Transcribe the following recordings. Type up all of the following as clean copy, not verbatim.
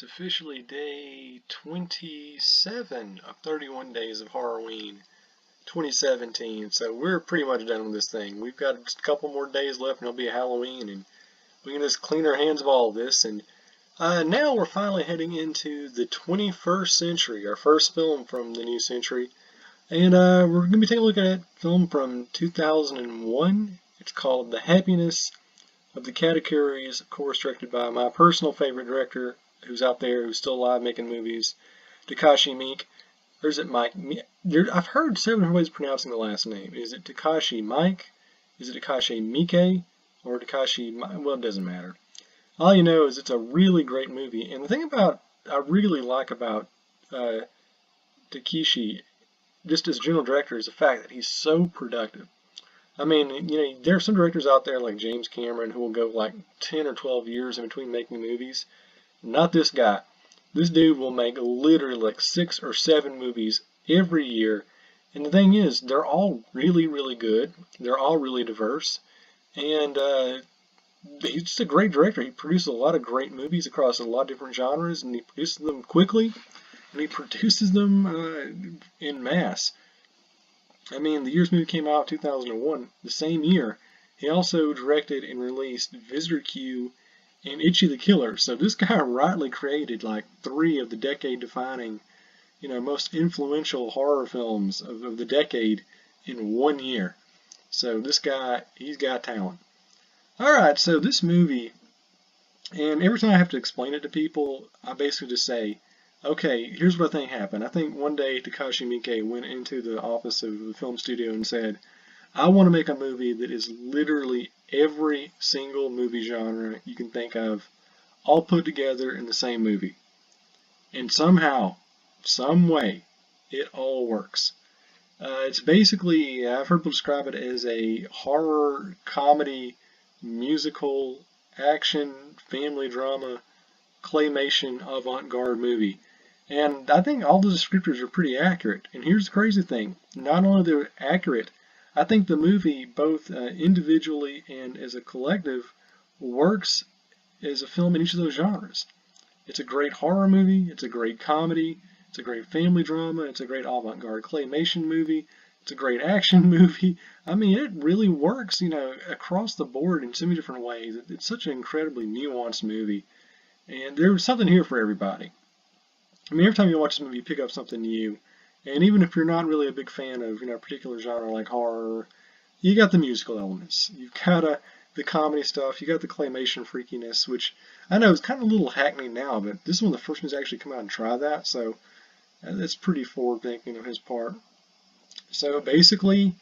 It's officially day 27 of 31 Days of Horror-Ween 2017, so we're pretty much done with this thing. We've got just a couple more days left and it'll be Halloween, and we can just clean our hands of all of this. And now we're finally heading into the 21st century, our first film from the new century. And we're going to be taking a look at a film from 2001. It's called The Happiness of the Katakuris, of course directed by my personal favorite director, who's out there, who's still alive making movies, Takashi Miike. Or is it Mike? I've heard several different ways of pronouncing the last name. Is it Takashi Miike? Is it Takashi Miike? Or Takashi... Well, it doesn't matter. All you know is it's a really great movie. And the thing I really like about Takashi, just as general director, is the fact that he's so productive. I mean, you know, there are some directors out there like James Cameron who will go like 10 or 12 years in between making movies. Not this guy. This dude will make literally like 6 or 7 movies every year. And the thing is, they're all really, really good. They're all really diverse. And he's just a great director. He produces a lot of great movies across a lot of different genres, and he produces them quickly, and he produces them in mass. I mean, the year's movie came out 2001, the same year. He also directed and released Visitor Q and Itchy the Killer. So this guy rightly created like 3 of the decade-defining, you know, most influential horror films of the decade in 1 year. So this guy, he's got talent. Alright, so this movie, and every time I have to explain it to people, I basically just say, okay, here's what I think happened. I think one day Takashi Miike went into the office of the film studio and said, I want to make a movie that is literally every single movie genre you can think of, all put together in the same movie. And somehow, some way, it all works. It's basically, I've heard people describe it as a horror, comedy, musical, action, family drama, claymation, avant-garde movie. And I think all the descriptors are pretty accurate. And here's the crazy thing. Not only are they accurate, I think the movie, both individually and as a collective, works as a film in each of those genres. It's a great horror movie, it's a great comedy, it's a great family drama, it's a great avant-garde claymation movie, it's a great action movie. I mean, it really works, you know, across the board in so many different ways. It's such an incredibly nuanced movie. And there's something here for everybody. I mean, every time you watch this movie, you pick up something new. And even if you're not really a big fan of, you know, a particular genre like horror, you got the musical elements. You've got the comedy stuff. You got the claymation freakiness, which I know is kind of a little hackneyed now, but this is one of the first ones to actually come out and try that. So that's pretty forward-thinking of his part. So basically,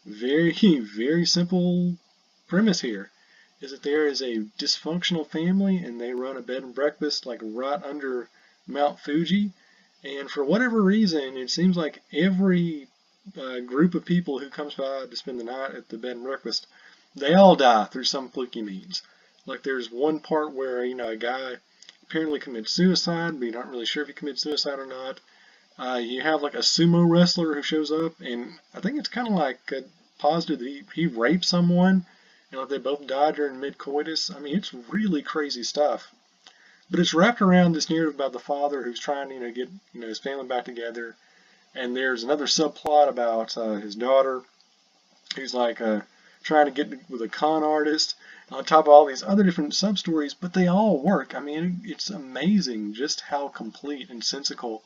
very, very simple premise here is that there is a dysfunctional family and they run a bed and breakfast like right under Mount Fuji. And for whatever reason, it seems like every group of people who comes by to spend the night at the bed and breakfast, they all die through some fluky means. Like there's one part where, you know, a guy apparently commits suicide, but you're not really sure if he committed suicide or not. You have like a sumo wrestler who shows up, and I think it's kind of like positive that he raped someone, and like they both died during mid-coitus. I mean, it's really crazy stuff. But it's wrapped around this narrative about the father who's trying to, you know, get, you know, his family back together. And there's another subplot about his daughter who's like trying to get with a con artist. On top of all these other different sub-stories, but they all work. I mean, it's amazing just how complete and sensical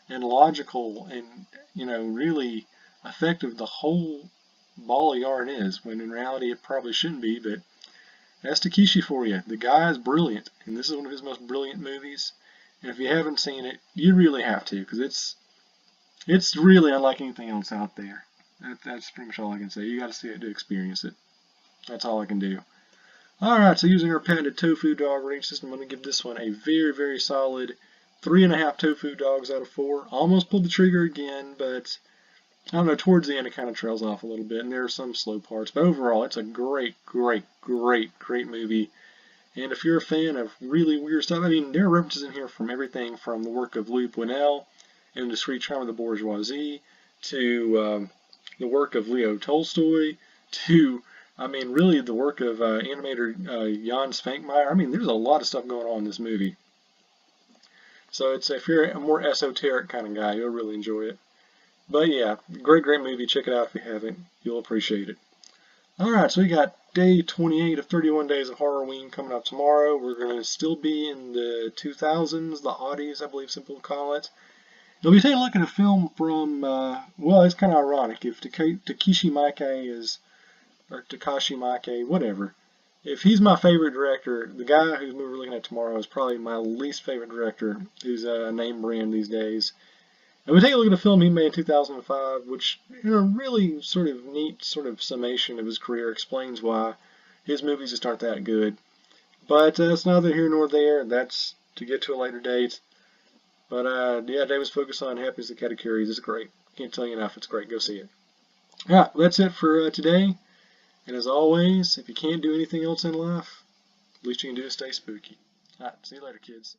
and logical and, you know, really effective the whole ball of yarn is, when in reality it probably shouldn't be, but that's Takashi for you. The guy is brilliant, and this is one of his most brilliant movies. And if you haven't seen it, you really have to, because it's really unlike anything else out there. That's pretty much all I can say. You got to see it to experience it. That's all I can do. Alright, so using our patented tofu dog rating system, I'm going to give this one a very, very solid 3.5 tofu dogs out of 4. Almost pulled the trigger again, but I don't know, towards the end it kind of trails off a little bit, and there are some slow parts. But overall, it's a great, great, great, great movie. And if you're a fan of really weird stuff, I mean, there are references in here from everything from the work of Louis Buñuel and The Discreet Charm of the Bourgeoisie to the work of Leo Tolstoy to, I mean, really the work of animator Jan Svankmajer. I mean, there's a lot of stuff going on in this movie. So it's if you're a more esoteric kind of guy, you'll really enjoy it. But yeah, great movie. Check it out if you haven't. You'll appreciate it. Alright, so we got day 28 of 31 Days of Horror-Ween coming up tomorrow. We're going to still be in the 2000s, the oddies, I believe some people call it. We'll be taking a look at a film from, well, it's kind of ironic. If Takashi Miike is, or Takashi Miike, whatever. If he's my favorite director, the guy whose movie we're looking at tomorrow is probably my least favorite director, who's a name brand these days. And we take a look at a film he made in 2005, which, in a really sort of neat sort of summation of his career, explains why his movies just aren't that good. But it's neither here nor there. That's to get to a later date. But yeah, David's focus on Happy as the Katakuris is great. Can't tell you enough. It's great. Go see it. Alright, that's it for today. And as always, if you can't do anything else in life, at least you can do is stay spooky. Alright, see you later, kids.